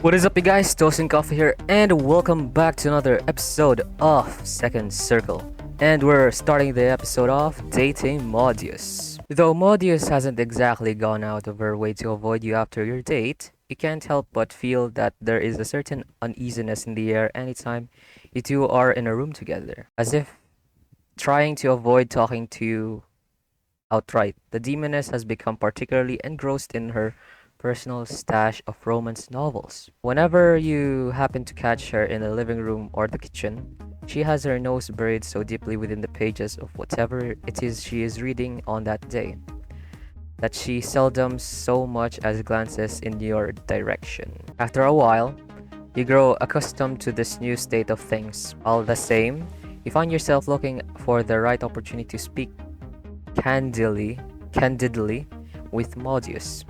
What is up, you guys? Toast and Coffee here, and welcome back to another episode of Second Circle. And we're starting the episode off dating Modeus. Though Modeus hasn't exactly gone out of her way to avoid you after your date, you can't help but feel that there is a certain uneasiness in the air anytime you two are in a room together, as if trying to avoid talking to you outright. The demoness has become particularly engrossed in her personal stash of romance novels. Whenever you happen to catch her in the living room or the kitchen, she has her nose buried so deeply within the pages of whatever it is she is reading on that day that she seldom so much as glances in your direction. After a while, you grow accustomed to this new state of things. All the same, you find yourself looking for the right opportunity to speak candidly with Modeus.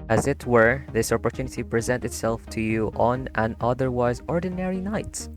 As it were, this opportunity presents itself to you on an otherwise ordinary night.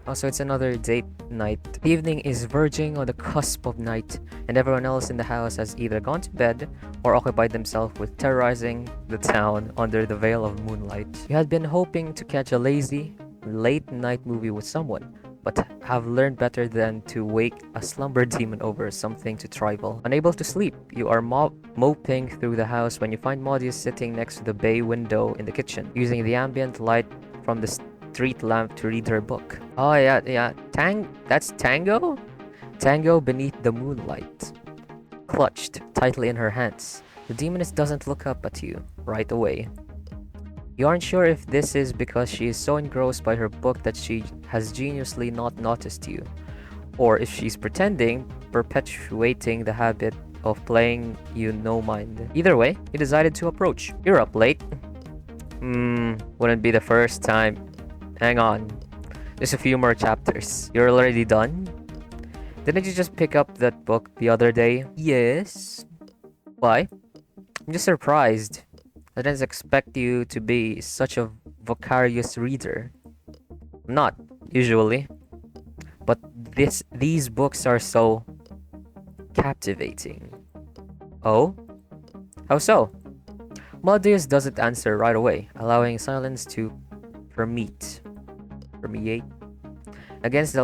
Also, it's another date night. The evening is verging on the cusp of night, and everyone else in the house has either gone to bed or occupied themselves with terrorizing the town under the veil of moonlight. You had been hoping to catch a lazy, late night movie with someone, but have learned better than to wake a slumber demon over something to trifle. Unable to sleep, you are moping through the house when you find Modeus sitting next to the bay window in the kitchen, using the ambient light from the street lamp to read her book. Oh yeah. That's Tango? Tango beneath the moonlight, clutched tightly in her hands. The demoness doesn't look up at you right away. You aren't sure if this is because she is so engrossed by her book that she has geniusly not noticed you, or if she's pretending, perpetuating the habit of playing you no mind. Either way, you decided to approach. You're up late. Wouldn't be the first time. Hang on. Just a few more chapters. You're already done? Didn't you just pick up that book the other day? Yes. Why? I'm just surprised. I didn't expect you to be such a voracious reader. I'm not, usually. But these books are so captivating. Oh? How so? Modeus doesn't answer right away, allowing silence to permeate. Against the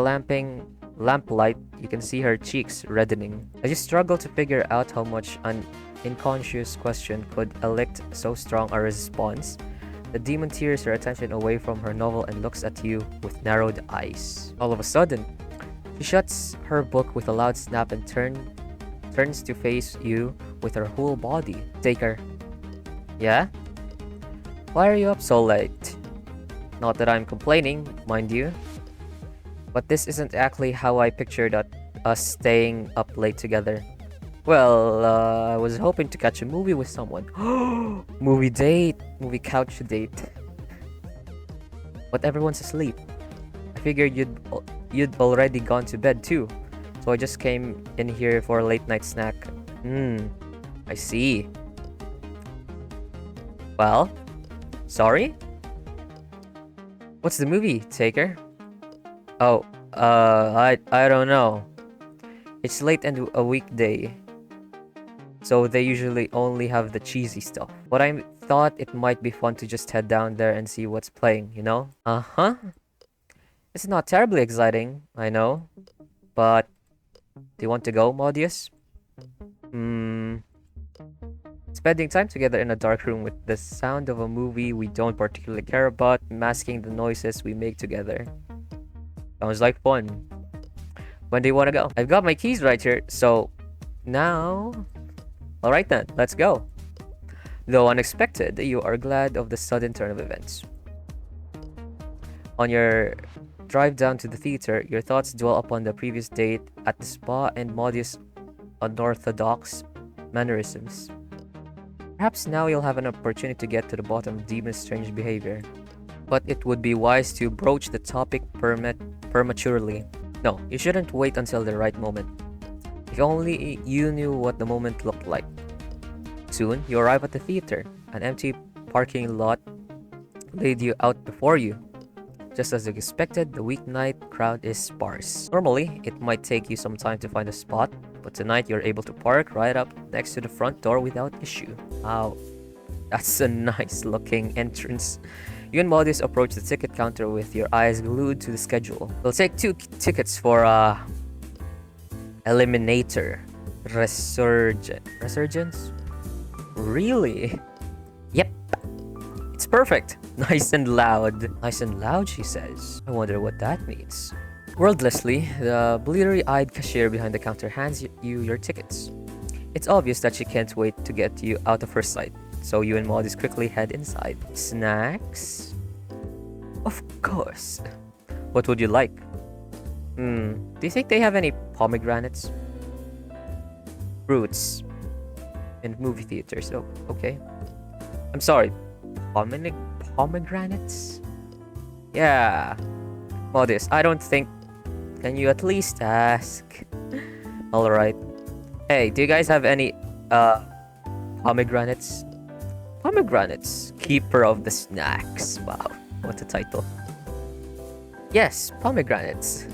lamplight, you can see her cheeks reddening. As you struggle to figure out how much an unconscious question could elicit so strong a response, the demon tears her attention away from her novel and looks at you with narrowed eyes. All of a sudden, she shuts her book with a loud snap and turns to face you with her whole body. Taker. Yeah? Why are you up so late? Not that I'm complaining, mind you. But this isn't actually how I pictured us staying up late together. Well, I was hoping to catch a movie with someone. Movie couch date. But everyone's asleep. I figured you'd already gone to bed too. So I just came in here for a late night snack. I see. Well, sorry? What's the movie, Taker? Oh, I don't know. It's late and a weekday, so they usually only have the cheesy stuff. But I thought it might be fun to just head down there and see what's playing, you know? Uh-huh. It's not terribly exciting, I know. But, do you want to go, Modeus? Spending time together in a dark room with the sound of a movie we don't particularly care about, masking the noises we make together. Sounds like fun. When do you want to go? I've got my keys right here, so now... Alright then, let's go. Though unexpected, you are glad of the sudden turn of events. On your drive down to the theater, your thoughts dwell upon the previous date at the spa and Modeus' unorthodox mannerisms. Perhaps now you'll have an opportunity to get to the bottom of Demon's strange behavior. But it would be wise to broach the topic prematurely. No, you shouldn't wait until the right moment. If only you knew what the moment looked like. Soon, you arrive at the theater. An empty parking lot laid you out before you. Just as expected, the weeknight crowd is sparse. Normally, it might take you some time to find a spot, but tonight you're able to park right up next to the front door without issue. Wow, that's a nice looking entrance. You and Modeus approach the ticket counter with your eyes glued to the schedule. We'll take two tickets for Eliminator. Resurgence? Really? Yep. It's perfect. Nice and loud. Nice and loud, she says. I wonder what that means. Wordlessly, the bleary-eyed cashier behind the counter hands you your tickets. It's obvious that she can't wait to get you out of her sight, so you and Modeus quickly head inside. Snacks? Of course. What would you like? Do you think they have any pomegranates? Fruits. In movie theaters. Oh, okay. I'm sorry. Pomegranates? Yeah. Modeus, I don't think... Can you at least ask? Alright. Hey, do you guys have any, pomegranates? Pomegranates. Keeper of the snacks. Wow. What a title. Yes, pomegranates.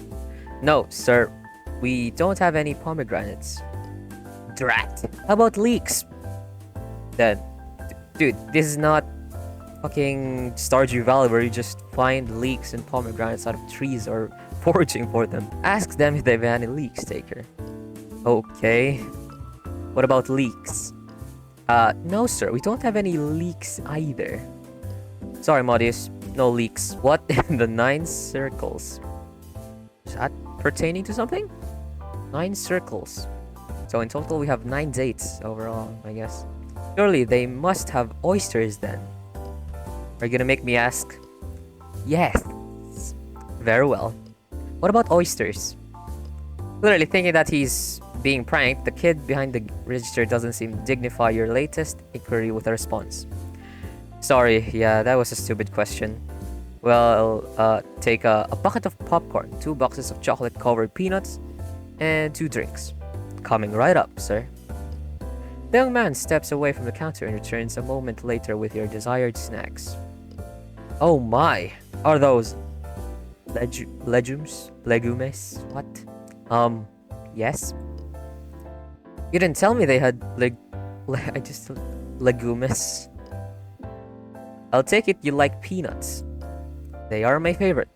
No, sir. We don't have any pomegranates. Drat. How about leeks? Then, dude, this is not fucking Stardew Valley where you just find leeks and pomegranates out of trees or foraging for them. Ask them if they have any leeks, Taker. Okay. What about leeks? No, sir. We don't have any leeks either. Sorry, Modeus. No leeks. What in the 9 circles? Is that pertaining to something? 9 circles. So in total, we have 9 dates overall, I guess. Surely they must have oysters then. Are you gonna make me ask? Yes. Very well. What about oysters? Clearly thinking that he's being pranked, the kid behind the register doesn't seem to dignify your latest inquiry with a response. Sorry, yeah, that was a stupid question. Well, take a bucket of popcorn, 2 boxes of chocolate-covered peanuts, and 2 drinks. Coming right up, sir. The young man steps away from the counter and returns a moment later with your desired snacks. Oh my! Are those... legumes? Legumes? What? Yes? You didn't tell me they had legumes. I'll take it you like peanuts. They are my favorite.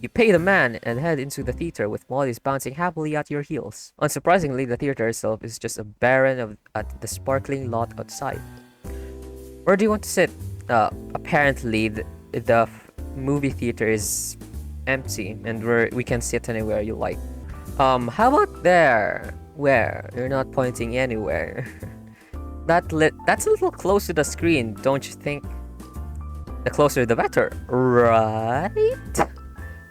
You pay the man and head into the theater with Modeus bouncing happily at your heels. Unsurprisingly, the theater itself is just a barren at the sparkling lot outside. Where do you want to sit? Apparently the movie theater is empty and we can sit anywhere you like. How about there? Where? You're not pointing anywhere. That's a little close to the screen, don't you think? The closer the better, right?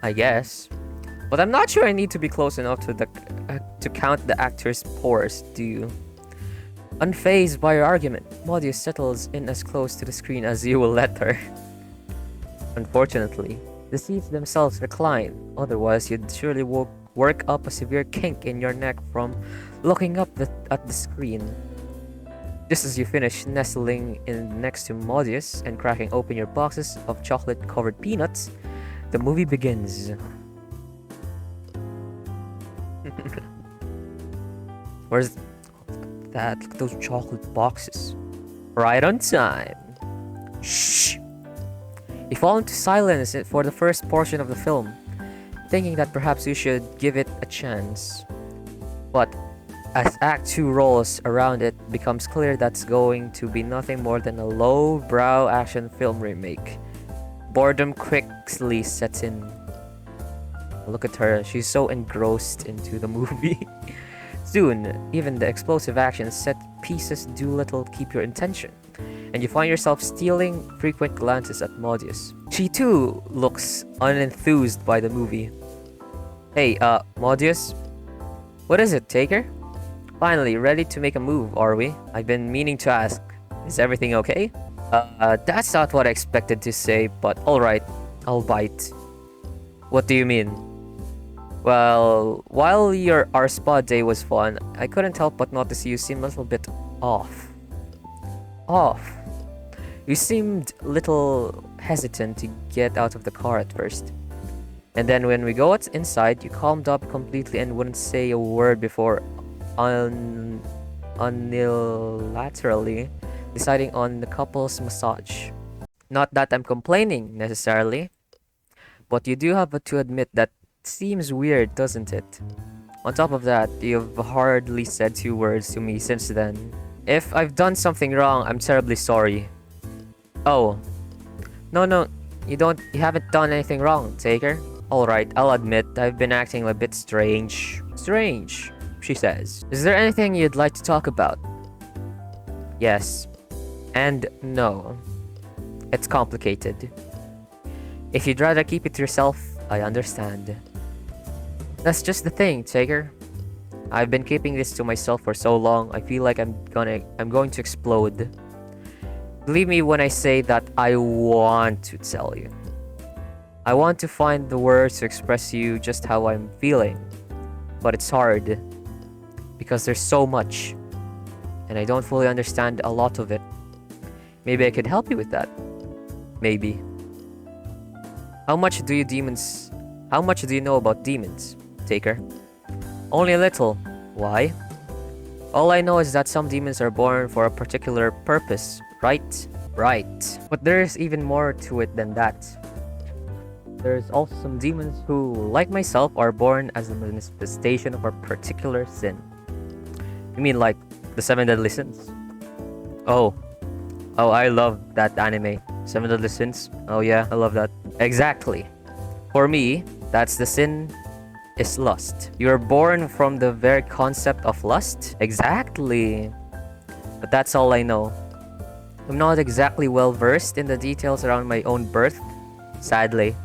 I guess. But I'm not sure I need to be close enough to count the actor's pores, do you? Unfazed by your argument, Modeus settles in as close to the screen as you will let her. Unfortunately, the seats themselves recline, otherwise you'd surely work up a severe kink in your neck from looking up at the screen. Just as you finish nestling in next to Modeus and cracking open your boxes of chocolate-covered peanuts, the movie begins. Where's that? Look at those chocolate boxes. Right on time. Shh! You fall into silence for the first portion of the film, thinking that perhaps you should give it a chance. But as Act 2 rolls around, it becomes clear that's going to be nothing more than a low-brow action film remake. Boredom quickly sets in. Look at her, she's so engrossed into the movie. Soon, even the explosive action set pieces do little keep your attention, and you find yourself stealing frequent glances at Modeus. She too looks unenthused by the movie. Hey, Modeus? What is it, Taker? Finally, ready to make a move, are we? I've been meaning to ask. Is everything okay? That's not what I expected to say, but alright, I'll bite. What do you mean? Well, while our spa day was fun, I couldn't help but notice you seemed a little bit off. Off? You seemed a little hesitant to get out of the car at first. And then when we go inside, you calmed up completely and wouldn't say a word before unilaterally deciding on the couple's massage. Not that I'm complaining necessarily, but you do have to admit that seems weird, doesn't it? On top of that, you've hardly said 2 words to me since then. If I've done something wrong, I'm terribly sorry. Oh, no, you haven't done anything wrong, Taker. Alright, I'll admit, I've been acting a bit strange. Strange, she says. Is there anything you'd like to talk about? Yes. And no. It's complicated. If you'd rather keep it to yourself, I understand. That's just the thing, Taker. I've been keeping this to myself for so long, I feel like I'm going to explode. Believe me when I say that I want to tell you. I want to find the words to express to you just how I'm feeling. But it's hard. Because there's so much. And I don't fully understand a lot of it. Maybe I could help you with that. Maybe. How much do you know about demons, Taker? Only a little. Why? All I know is that some demons are born for a particular purpose, right? Right. But there's even more to it than that. There's also some demons who, like myself, are born as a manifestation of a particular sin. You mean like the 7 deadly sins? Oh, I love that anime. 7 deadly sins? Oh yeah, I love that. Exactly. For me, that's the sin is lust. You're born from the very concept of lust? Exactly. But that's all I know. I'm not exactly well versed in the details around my own birth, sadly.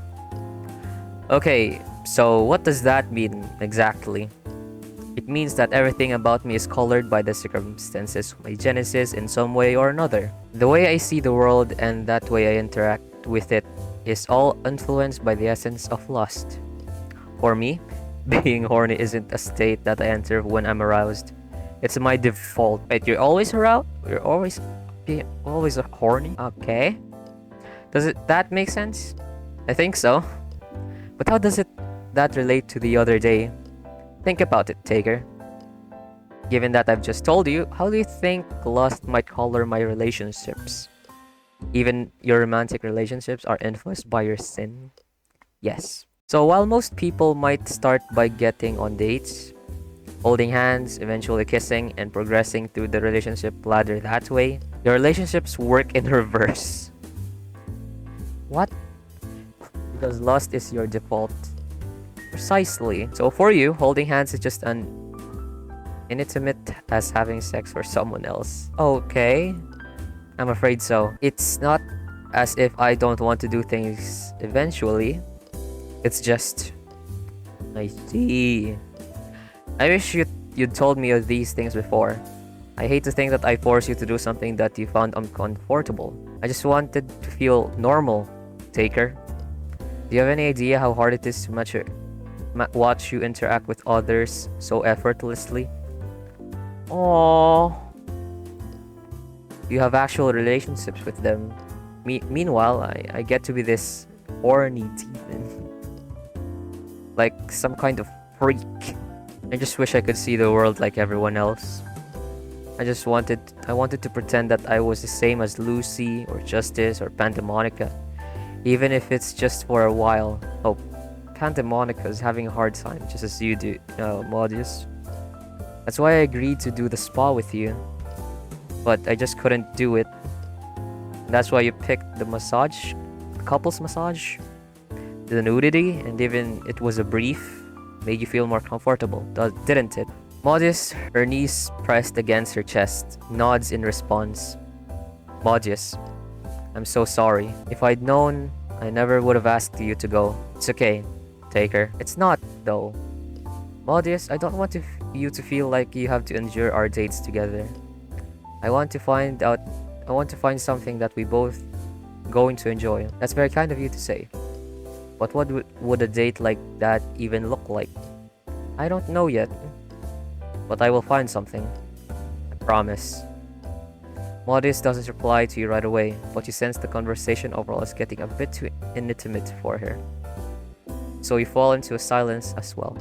Okay, so what does that mean exactly? It means that everything about me is colored by the circumstances of my genesis in some way or another. The way I see the world and that way I interact with it is all influenced by the essence of lust. For me, being horny isn't a state that I enter when I'm aroused. It's my default. Wait, you're always aroused? You're always horny? Okay. That make sense? I think so. But how does that relate to the other day? Think about it, Taker. Given that I've just told you, how do you think lust might color my relationships? Even your romantic relationships are influenced by your sin? Yes. So while most people might start by getting on dates, holding hands, eventually kissing, and progressing through the relationship ladder that way, your relationships work in reverse. What? Because lust is your default. Precisely. So for you, holding hands is just an intimate as having sex for someone else. Okay. I'm afraid so. It's not as if I don't want to do things eventually. It's just... I see. I wish you'd told me of these things before. I hate to think that I forced you to do something that you found uncomfortable. I just wanted to feel normal, Taker. Do you have any idea how hard it is to watch you interact with others so effortlessly? Aww. You have actual relationships with them. Meanwhile, I get to be this horny demon. Like some kind of freak. I just wish I could see the world like everyone else. I wanted to pretend that I was the same as Lucy or Justice or Pandemonica. Even if it's just for a while. Oh, Pandemonica is having a hard time, just as you do, Modeus. That's why I agreed to do the spa with you. But I just couldn't do it. That's why you picked the massage, the couples massage, the nudity, and even it was a brief, made you feel more comfortable, didn't it? Modeus, her knees pressed against her chest, nods in response. Modeus, I'm so sorry. If I'd known, I never would have asked you to go. It's okay, Taker. It's not, though. Modeus, I don't want you to feel like you have to endure our dates together. I want to find something that we both going to enjoy. That's very kind of you to say. But what would a date like that even look like? I don't know yet. But I will find something. I promise. Modeus doesn't reply to you right away, but you sense the conversation overall is getting a bit too intimate for her. So you fall into a silence as well.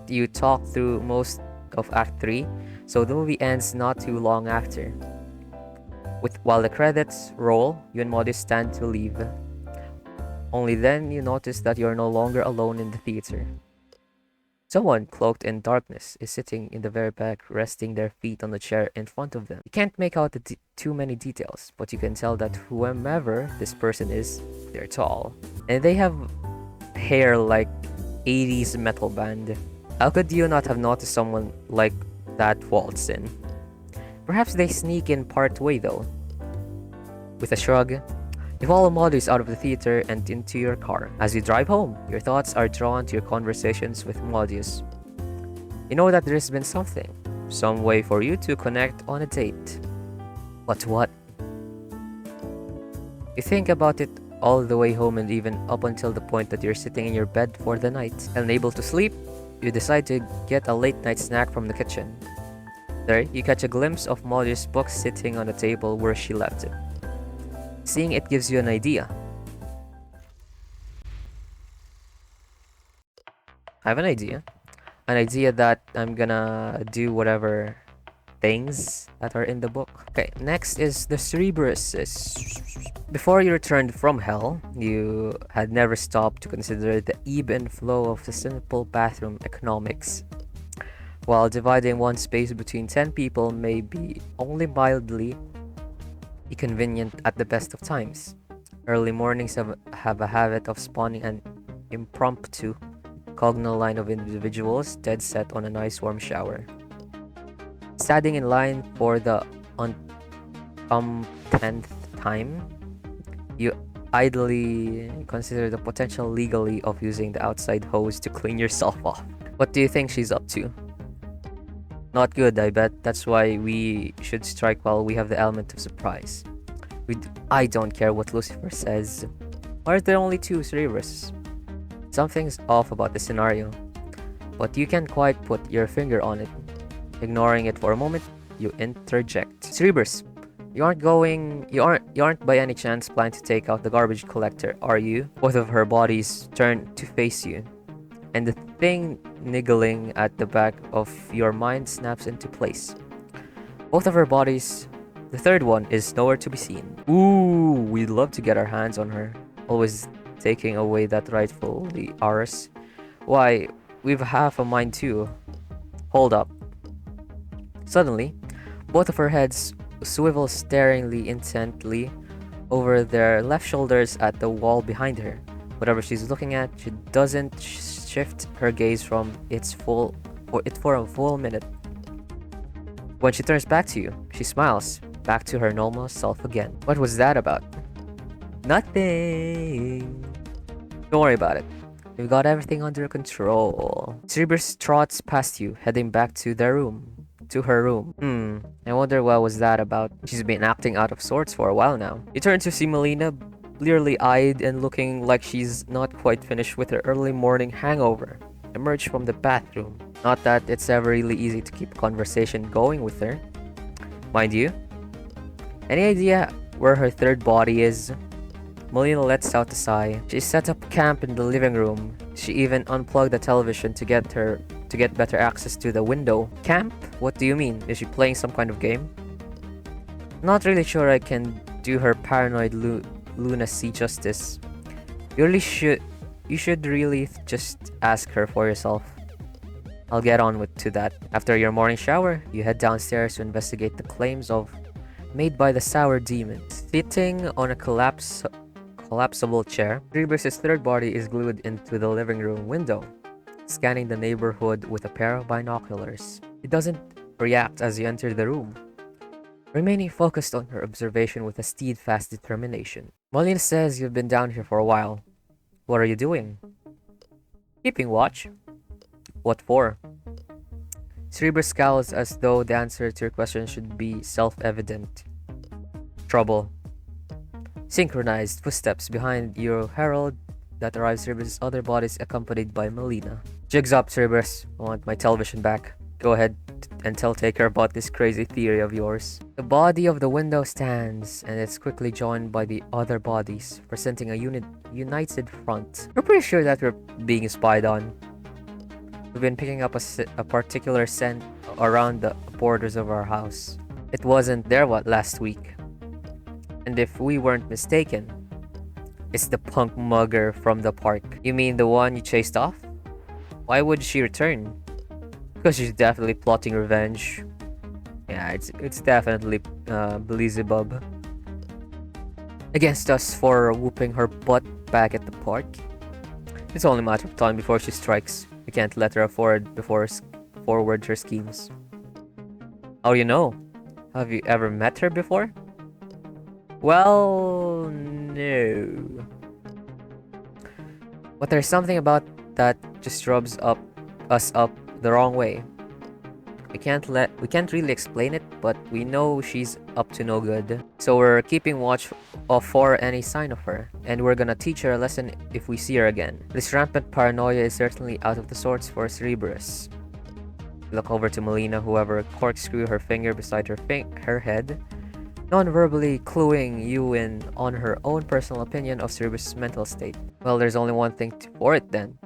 You talk through most of Act 3, so the movie ends not too long after. While the credits roll, you and Modeus stand to leave. Only then you notice that you are no longer alone in the theater. Someone cloaked in darkness is sitting in the very back, resting their feet on the chair in front of them. You can't make out too many details, but you can tell that whomever this person is, they're tall. And they have hair like 80s metal band. How could you not have noticed someone like that waltz in? Perhaps they sneak in part way though. With a shrug, you follow Modeus out of the theater and into your car. As you drive home, your thoughts are drawn to your conversations with Modeus. You know that there's been some way for you to connect on a date. But what? You think about it all the way home and even up until the point that you're sitting in your bed for the night. Unable to sleep, you decide to get a late night snack from the kitchen. There, you catch a glimpse of Modeus' book sitting on the table where she left it. Seeing it gives you an idea. I have an idea. An idea that I'm gonna do whatever things that are in the book. Okay, next is the Cerberus. Before you returned from hell, you had never stopped to consider the ebb and flow of the simple bathroom economics. While dividing one space between 10 people may be only mildly inconvenient at the best of times, early mornings have a habit of spawning an impromptu cognal line of individuals dead set on a nice warm shower. Standing in line for the 10th time, you idly consider the potential legally of using the outside hose to clean yourself off. What do you think she's up to? Not good, I bet. That's why we should strike while we have the element of surprise. I don't care what Lucifer says. Why are there only two Cerberus? Something's off about the scenario, but you can't quite put your finger on it. Ignoring it for a moment, you interject. Cerberus, you aren't by any chance planning to take out the garbage collector, are you? Both of her bodies turn to face you, and the thing niggling at the back of your mind snaps into place. Both of her bodies, the third one, is nowhere to be seen. Ooh, we'd love to get our hands on her. Always taking away that rightfully ours. Why, we've half a mind too. Hold up. Suddenly, both of her heads swivel staringly intently over their left shoulders at the wall behind her. Whatever she's looking at, she doesn't shift her gaze from for a full minute. When she turns back to you, she smiles, back to her normal self again. What was that about? Nothing. Don't worry about it. We've got everything under control. Cerberus trots past you, heading back to her room. I wonder what was that about. She's been acting out of sorts for a while now. You turn to see Melina, bleary-eyed and looking like she's not quite finished with her early morning hangover, emerge from the bathroom. Not that it's ever really easy to keep a conversation going with her. Mind you, any idea where her third body is? Melina lets out a sigh. She set up camp in the living room. She even unplugged the television to get better access to the window. Camp? What do you mean? Is she playing some kind of game? Not really sure I can do her paranoid lunacy justice. You should really just ask her for yourself. I'll get on to that. After your morning shower, you head downstairs to investigate the claims made by the sour demon. Sitting on a collapsible chair, Cerberus' third body is glued into the living room window, scanning the neighborhood with a pair of binoculars. It doesn't react as you enter the room, remaining focused on her observation with a steadfast determination. Molina says you've been down here for a while. What are you doing? Keeping watch. What for? Cerberus scowls as though the answer to your question should be self-evident. Trouble. Synchronized footsteps behind your herald that arrives. Cerberus' other bodies accompanied by Melina. Jigs up, Cerberus. I want my television back. Go ahead and tell Taker about this crazy theory of yours. The body of the window stands, and it's quickly joined by the other bodies, presenting a united front. We're pretty sure that we're being spied on. We've been picking up a particular scent around the borders of our house. It wasn't there last week. And if we weren't mistaken, it's the punk mugger from the park. You mean the one you chased off? Why would she return? Because she's definitely plotting revenge. Yeah, it's definitely Beelzebub against us for whooping her butt back at the park. It's only a matter of time before she strikes. We can't let her forward her schemes. How do you know? Have you ever met her before? Well, no. But there's something about that just rubs us up the wrong way. We can't really explain it, but we know she's up to no good. So we're keeping watch for any sign of her, and we're gonna teach her a lesson if we see her again. This rampant paranoia is certainly out of the sorts for Cerberus. Look over to Melina, whoever corkscrew her finger beside her head, non-verbally cluing you in on her own personal opinion of Cerberus' mental state. Well, there's only one thing for it then.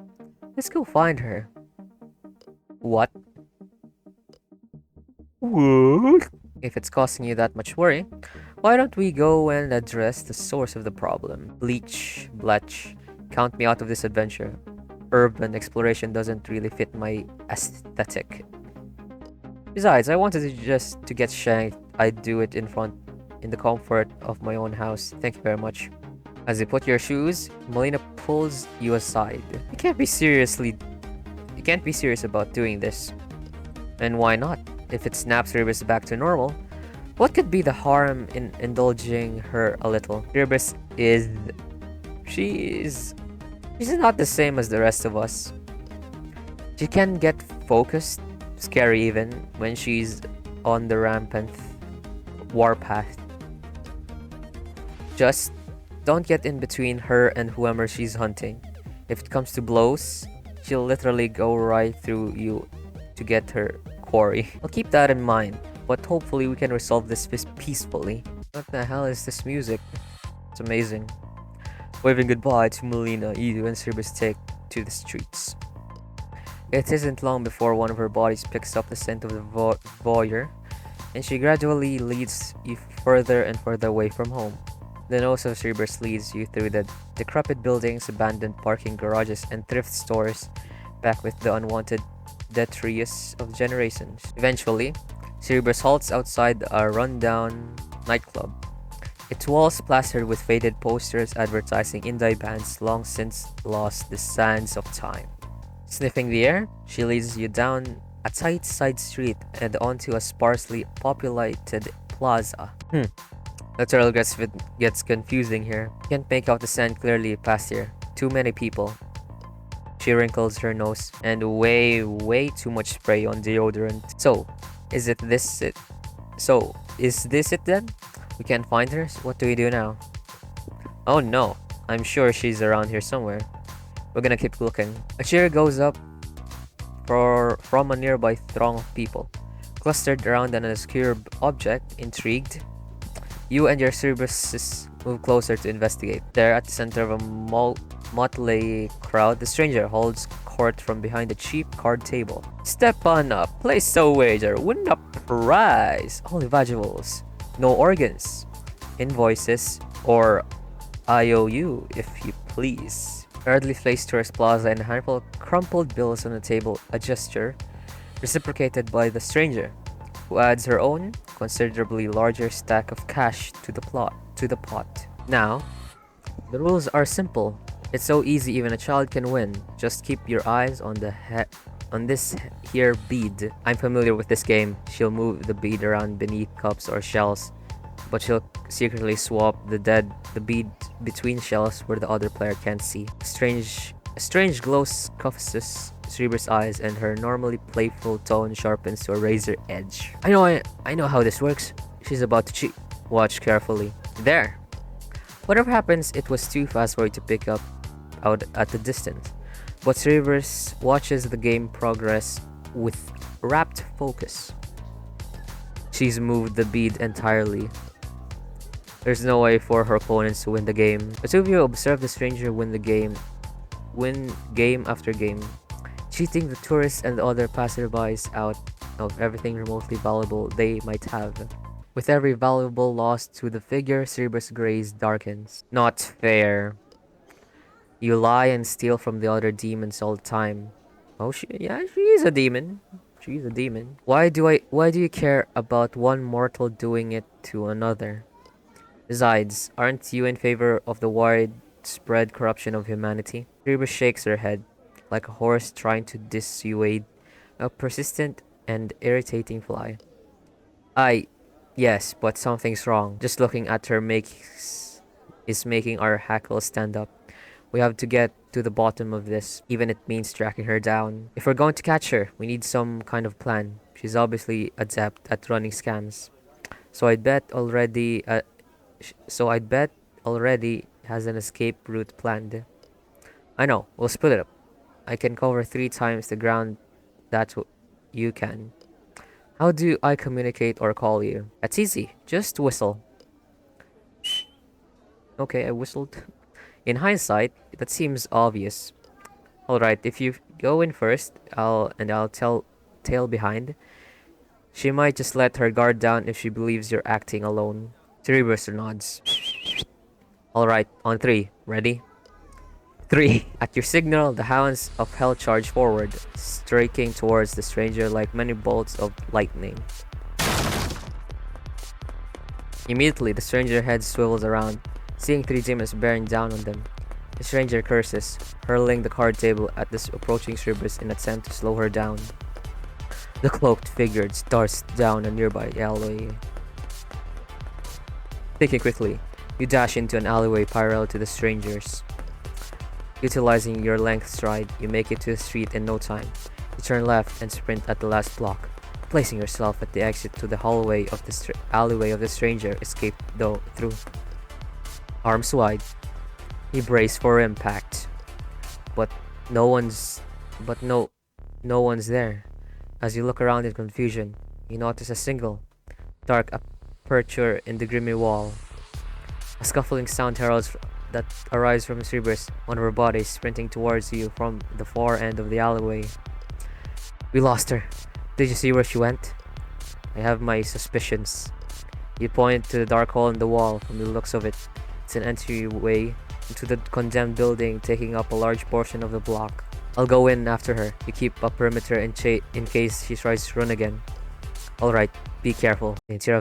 Let's go find her. What? What? If it's causing you that much worry, why don't we go and address the source of the problem? Bletch, count me out of this adventure. Urban exploration doesn't really fit my aesthetic. Besides, I wanted to get shanked. I'd do it in the comfort of my own house. Thank you very much. As you put your shoes, Melina pulls you aside. You can't be serious about doing this. And why not? If it snaps Cerberus back to normal, what could be the harm in indulging her a little? Cerberus she's not the same as the rest of us. She can get focused, scary even, when she's on the rampant warpath. Just don't get in between her and whoever she's hunting. If it comes to blows, she'll literally go right through you to get her quarry. I'll keep that in mind, but hopefully we can resolve this peacefully. What the hell is this music? It's amazing. Waving goodbye to Melina, Edu and Cerberus take to the streets. It isn't long before one of her bodies picks up the scent of the voyeur, and she gradually leads you further and further away from home. The nose of Cerberus leads you through the decrepit buildings, abandoned parking garages, and thrift stores, back with the unwanted detritus of generations. Eventually, Cerberus halts outside a rundown nightclub. Its walls plastered with faded posters advertising indie bands long since lost the sands of time. Sniffing the air, she leads you down a tight side street and onto a sparsely populated plaza. The turtle gets confusing here. Can't make out the sand clearly past here. Too many people. She wrinkles her nose, and way too much spray on deodorant. So, is this it then? We can't find her? What do we do now? Oh no, I'm sure she's around here somewhere. We're gonna keep looking. A cheer goes up from a nearby throng of people. Clustered around an obscure object, intrigued, you and your Cerberus move closer to investigate. There, at the center of a motley crowd, the stranger holds court from behind a cheap card table. Step on up, place a wager, win a prize. Only valuables, no organs, invoices, or IOU, if you please. Hurriedly placed tourist plaza and a handful of crumpled bills on the table, a gesture reciprocated by the stranger, who adds her own considerably larger stack of cash to the pot. Now, the rules are simple. It's so easy even a child can win. Just keep your eyes on this here bead. I'm familiar with this game. She'll move the bead around beneath cups or shells, but she'll secretly swap the bead between shells where the other player can't see. A strange glow scuffs Cerberus' eyes, and her normally playful tone sharpens to a razor edge. I know how this works. She's about to cheat. Watch carefully. There. Whatever happens, it was too fast for you to pick up out at the distance. But Cerberus watches the game progress with rapt focus. She's moved the bead entirely. There's no way for her opponents to win the game. The two of you observe the stranger win game after game, cheating the tourists and the other passerbys out of everything remotely valuable they might have. With every valuable lost to the figure, Cerberus' gaze darkens. Not fair. You lie and steal from the other demons all the time. Oh, she is a demon. She's a demon. Why do you care about one mortal doing it to another? Besides, aren't you in favor of the widespread corruption of humanity? Cerberus shakes her head, like a horse trying to dissuade a persistent and irritating fly. I, yes, but something's wrong. Just looking at her is making our hackles stand up. We have to get to the bottom of this, even if it means tracking her down. If we're going to catch her, we need some kind of plan. She's obviously adept at running scams. So I'd bet already. I'd bet already has an escape route planned. I know. We'll split it up. I can cover 3 times the ground that you can. How do I communicate or call you? That's easy. Just whistle. Okay, I whistled. In hindsight, that seems obvious. Alright, if you go in first, I'll tail behind. She might just let her guard down if she believes you're acting alone. Cerberus nods. Alright, on 3. Ready? 3. At your signal, the hounds of hell charge forward, striking towards the stranger like many bolts of lightning. Immediately, the stranger head swivels around, seeing 3 demons bearing down on them. The stranger curses, hurling the card table at this approaching Cerberus in an attempt to slow her down. The cloaked figure darts down a nearby alleyway. Thinking quickly, you dash into an alleyway parallel to the strangers. Utilizing your length stride, you make it to the street in no time. You turn left and sprint at the last block, placing yourself at the exit to the hallway of the alleyway of the stranger escaped through. Arms wide, you brace for impact, but no one's there. As you look around in confusion, you notice a single dark aperture in the grimy wall. A scuffling sound heralds that arrives from Cerberus, one of her bodies sprinting towards you from the far end of the alleyway. We lost her. Did you see where she went? I have my suspicions. You point to the dark hole in the wall. From the looks of it, it's an entryway into the condemned building, taking up a large portion of the block. I'll go in after her. You keep a perimeter in case she tries to run again. Alright, be careful. The interior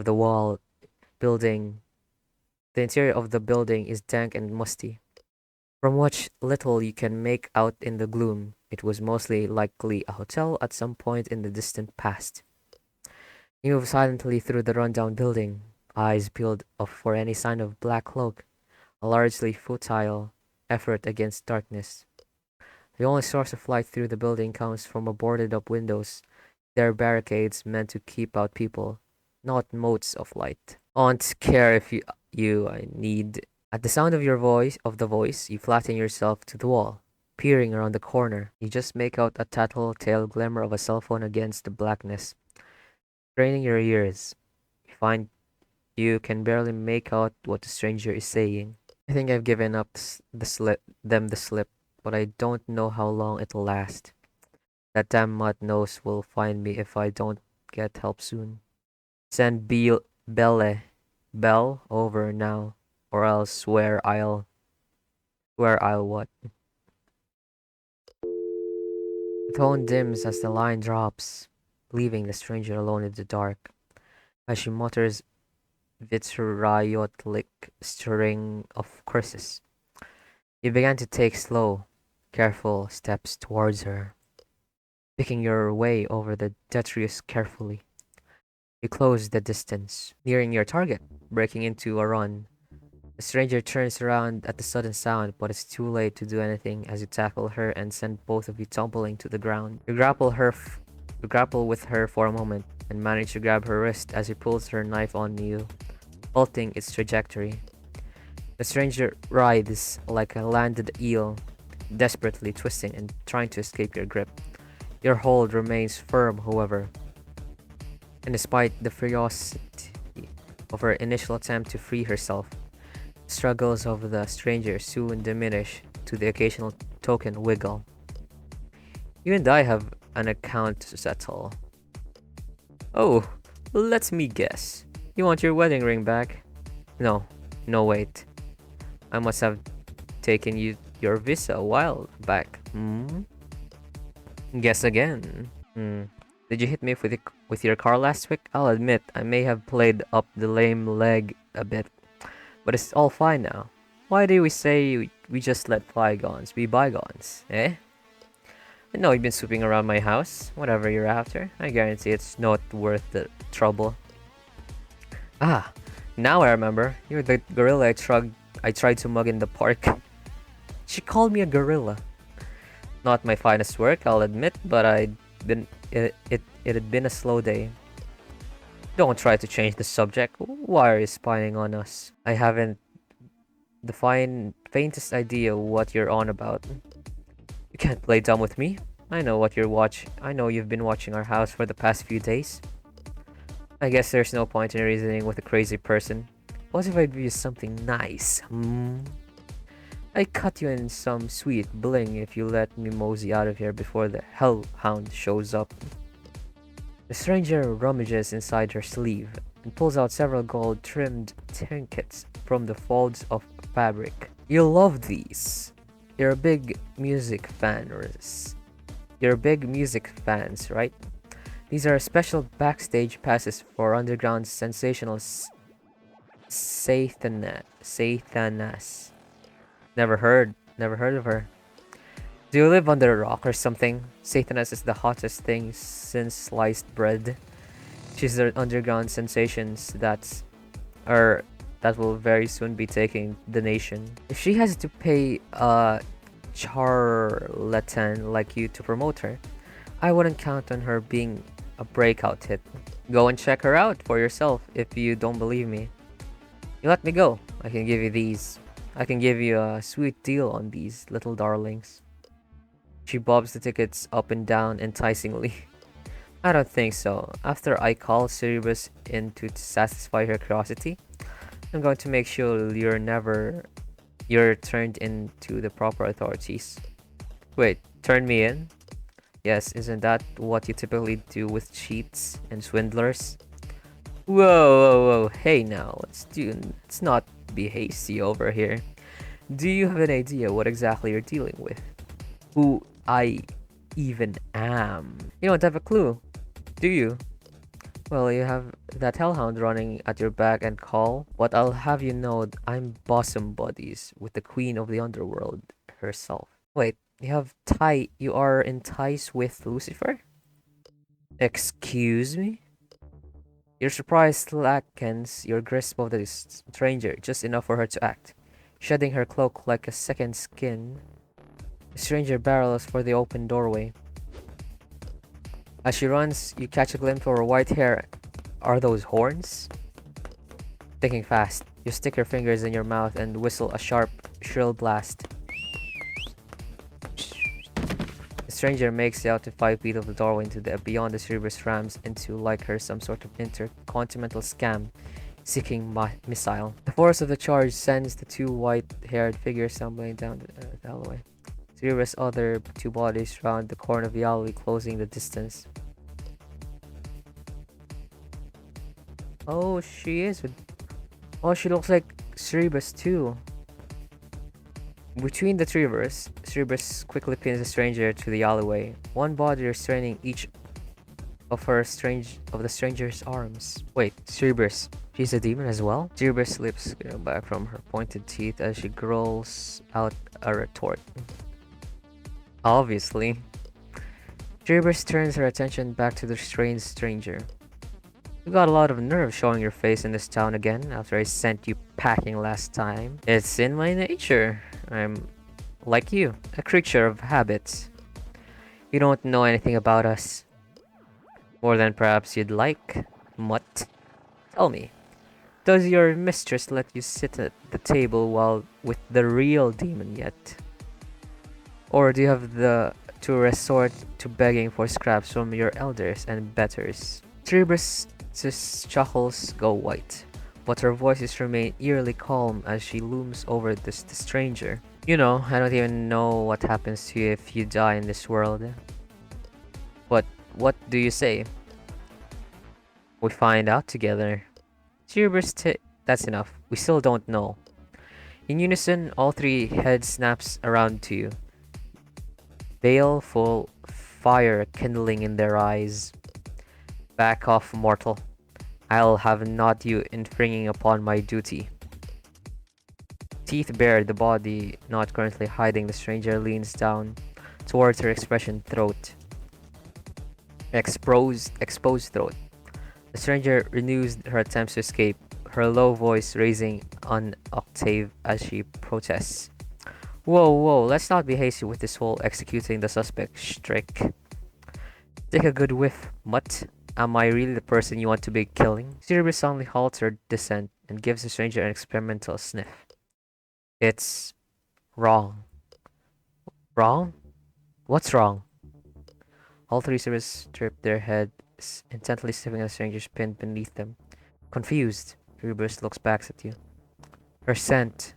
of the building is dank and musty. From what little you can make out in the gloom, it was mostly likely a hotel at some point in the distant past. You move silently through the rundown building, eyes peeled off for any sign of Black Cloak, a largely futile effort against darkness. The only source of light through the building comes from a boarded-up windows. They're barricades meant to keep out people, not motes of light. I won't care if I need. At the sound of the voice, you flatten yourself to the wall, peering around the corner. You just make out a tattletale glimmer of a cell phone against the blackness. Straining your ears, you find you can barely make out what the stranger is saying. I think I've given up the slip, but I don't know how long it'll last. That damn mutt knows will find me if I don't get help soon. Send Bell over now, or I'll swear I'll what? The tone dims as the line drops, leaving the stranger alone in the dark. As she mutters vitriolic string of curses, you began to take slow, careful steps towards her, picking your way over the detritus carefully. You close the distance, nearing your target, breaking into a run. The stranger turns around at the sudden sound, but it's too late to do anything as you tackle her and send both of you tumbling to the ground. You grapple with her for a moment and manage to grab her wrist as she pulls her knife on you, halting its trajectory. The stranger writhes like a landed eel, desperately twisting and trying to escape your grip. Your hold remains firm, however, and despite the ferocity of her initial attempt to free herself, struggles of the stranger soon diminish to the occasional token wiggle. You and I have an account to settle. Oh, let me guess. You want your wedding ring back? No. No, wait. I must have taken your visa a while back. Hmm? Guess again. Hmm. Did you hit me with your car last week? I'll admit, I may have played up the lame leg a bit, but it's all fine now. Why do we say we just let bygones be bygones, eh? I know you've been swooping around my house, whatever you're after. I guarantee it's not worth the trouble. Ah, now I remember. You're the gorilla I tried to mug in the park. She called me a gorilla. Not my finest work, I'll admit, but it had been a slow day. Don't try to change the subject. Why are you spying on us? I haven't the faintest idea what you're on about. You can't play dumb with me. I know what I know you've been watching our house for the past few days. I guess there's no point in reasoning with a crazy person. What if I give you something nice? Hmm? I cut you in some sweet bling if you let me mosey out of here before the hellhound shows up. The stranger rummages inside her sleeve and pulls out several gold-trimmed trinkets from the folds of fabric. You'll love these. You're big music fans, right? These are special backstage passes for underground sensational Satanas. Never heard of her. Do you live under a rock or something? Satanas is the hottest thing since sliced bread. She's the underground sensations that will very soon be taking the nation. If she has to pay a charlatan like you to promote her, I wouldn't count on her being a breakout hit. Go and check her out for yourself if you don't believe me. You let me go, I can give you these. I can give you a sweet deal on these little darlings. She bobs the tickets up and down enticingly. I don't think so. After I call Cerberus in to satisfy her curiosity, I'm going to make sure you're turned into the proper authorities. Wait, turn me in? Yes, isn't that what you typically do with cheats and swindlers? Whoa, hey now, let's not be hasty over here. Do you have an idea what exactly you're dealing with? Who I even am? You don't have a clue, do you? Well, you have that hellhound running at your back and call, but I'll have you know I'm bosom buddies with the queen of the underworld herself. Wait, you are in ties with Lucifer? Excuse me? Your surprise slackens your grasp of the stranger just enough for her to act. Shedding her cloak like a second skin, the stranger barrels for the open doorway. As she runs, you catch a glimpse of her white hair. Are those horns? Thinking fast, you stick your fingers in your mouth and whistle a sharp, shrill blast. The stranger makes it out to 5 feet of the doorway into the beyond the Cerberus rams into like her some sort of intercontinental scam seeking missile. The force of the charge sends the two white-haired figures stumbling down the alleyway. Cerberus' other two bodies round the corner of the alley, closing the distance. Oh, she looks like Cerberus too. Between the three of us, Cerberus quickly pins the stranger to the alleyway, one body restraining each of the stranger's arms. Wait, Cerberus, she's a demon as well? Cerberus' lips go back from her pointed teeth as she growls out a retort. Obviously. Cerberus turns her attention back to the strange stranger. You got a lot of nerve showing your face in this town again after I sent you packing last time. It's in my nature. I'm like you, a creature of habits. You don't know anything about us. More than perhaps you'd like, mutt. Tell me, does your mistress let you sit at the table while with the real demon yet? Or do you have to resort to begging for scraps from your elders and betters? Cerberus' chuckles go white, but her voices remain eerily calm as she looms over the stranger. You know, I don't even know what happens to you if you die in this world. But what do you say? We find out together. Cerberus, that's enough. We still don't know. In unison, all three heads snaps around to you. Baleful fire kindling in their eyes. Back off, mortal. I'll have not you infringing upon my duty. Teeth bared, the body not currently hiding, the stranger leans down towards her expression throat. Exposed throat. The stranger renews her attempts to escape, her low voice raising an octave as she protests. Whoa, let's not be hasty with this whole executing the suspect shtick. Take a good whiff, mutt. Am I really the person you want to be killing? Cerberus suddenly halts her descent and gives the stranger an experimental sniff. It's wrong. Wrong? What's wrong? All three Cerberus strip their heads, intently sniffing at the stranger's pin beneath them. Confused, Cerberus looks back at you. Her scent.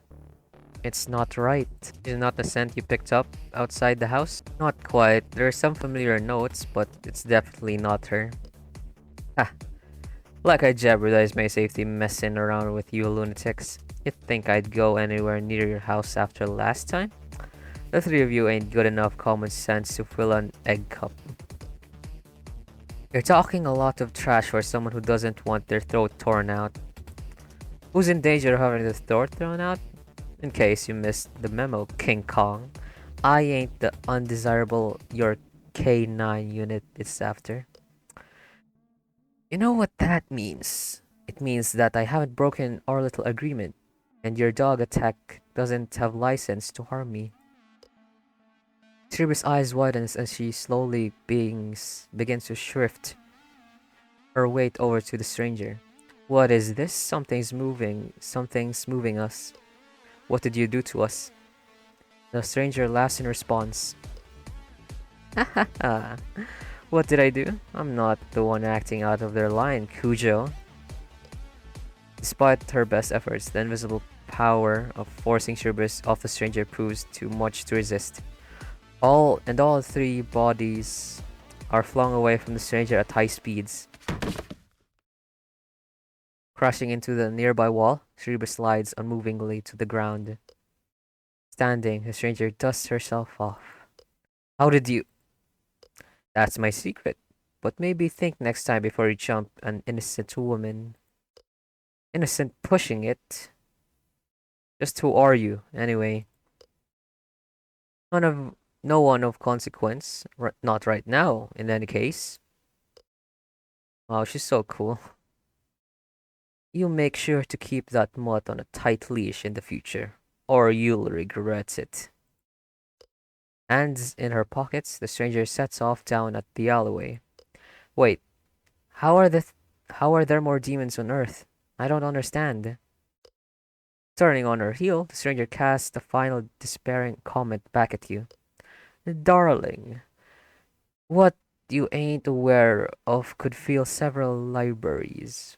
It's not right. Is it not the scent you picked up outside the house? Not quite. There are some familiar notes, but it's definitely not her. Ha! Like I jeopardized my safety messing around with you lunatics. You'd think I'd go anywhere near your house after last time? The three of you ain't good enough common sense to fill an egg cup. You're talking a lot of trash for someone who doesn't want their throat torn out. Who's in danger of having their throat thrown out? In case you missed the memo, King Kong, I ain't the undesirable your K9 unit is after. You know what that means? It means that I haven't broken our little agreement, and your dog attack doesn't have license to harm me. Cerberus' eyes widens as she slowly begins to shift her weight over to the stranger. What is this? Something's moving us. What did you do to us? The stranger laughs in response. Ha ha ha. What did I do? I'm not the one acting out of their line, Cujo. Despite her best efforts, the invisible power of forcing Cerberus off the stranger proves too much to resist. All three bodies are flung away from the stranger at high speeds. Crashing into the nearby wall, Cerberus slides unmovingly to the ground. Standing, the stranger dusts herself off. How did you... That's my secret. But maybe think next time before you jump an innocent woman. Innocent pushing it. Just who are you, anyway? No one of consequence. Not right now, in any case. Wow, she's so cool. You make sure to keep that mutt on a tight leash in the future, or you'll regret it. Hands in her pockets, the stranger sets off down at the alleyway. Wait, how are there more demons on Earth? I don't understand. Turning on her heel, the stranger casts a final despairing comment back at you. Darling, what you ain't aware of could fill several libraries.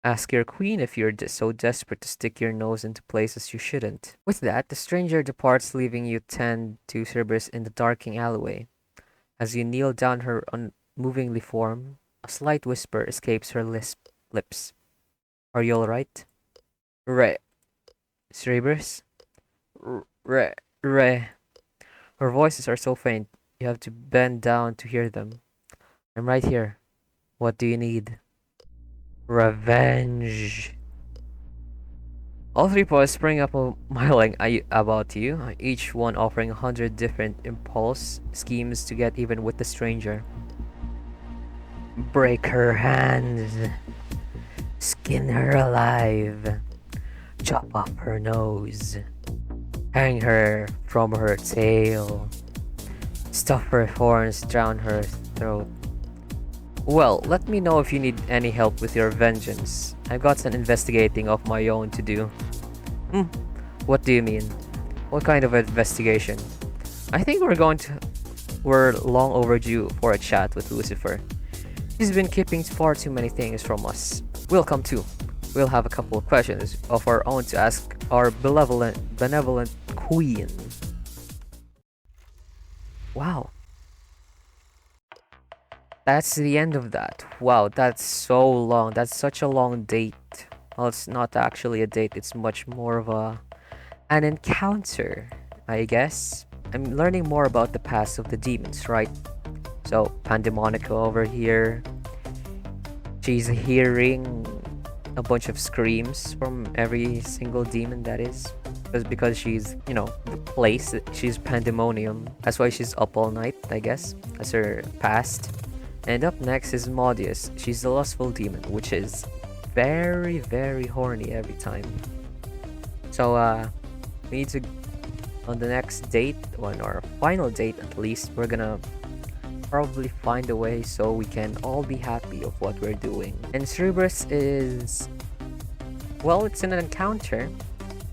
Ask your queen if you're so desperate to stick your nose into places you shouldn't. With that, the stranger departs, leaving you tend to Cerberus in the darkening alleyway. As you kneel down her unmovingly form, a slight whisper escapes her lips. Are you alright? Re. Cerberus? Re. Her voices are so faint, you have to bend down to hear them. I'm right here. What do you need? Revenge. All three boys spring up smiling about you, each one offering 100 different impulse schemes to get even with the stranger. Break her hands. Skin her alive. Chop off her nose. Hang her from her tail. Stuff her horns down her throat. Well, let me know if you need any help with your vengeance. I've got some investigating of my own to do. What do you mean? What kind of investigation? I think we're long overdue for a chat with Lucifer. He's been keeping far too many things from us. We'll come too. We'll have a couple of questions of our own to ask our benevolent queen. Wow. That's the end of that. Wow, that's so long. That's such a long date. Well, it's not actually a date, it's much more of an encounter, I guess. I'm learning more about the past of the demons, right? So, Pandemonica over here, she's hearing a bunch of screams from every single demon that is. Because she's, the place, she's pandemonium. That's why she's up all night, I guess. That's her past. And up next is Modeus. She's the lustful demon, which is very, very horny every time. So, we need to, on the next date, on our final date at least, we're gonna probably find a way so we can all be happy of what we're doing. And Cerberus is, well, it's an encounter,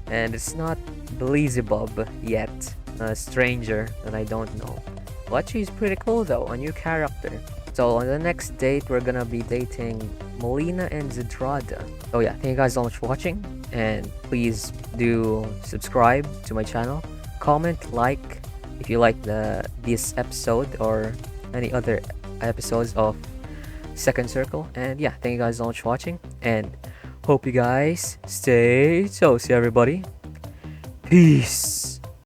and it's not Beelzebub yet, a stranger that I don't know. But she's pretty cool though, a new character. So on the next date, we're gonna be dating Molina and Zedrada. So yeah, thank you guys so much for watching, and please do subscribe to my channel, comment, like if you like this episode or any other episodes of Second Circle. And yeah, thank you guys so much for watching, and hope you guys stay toasty, everybody. Peace.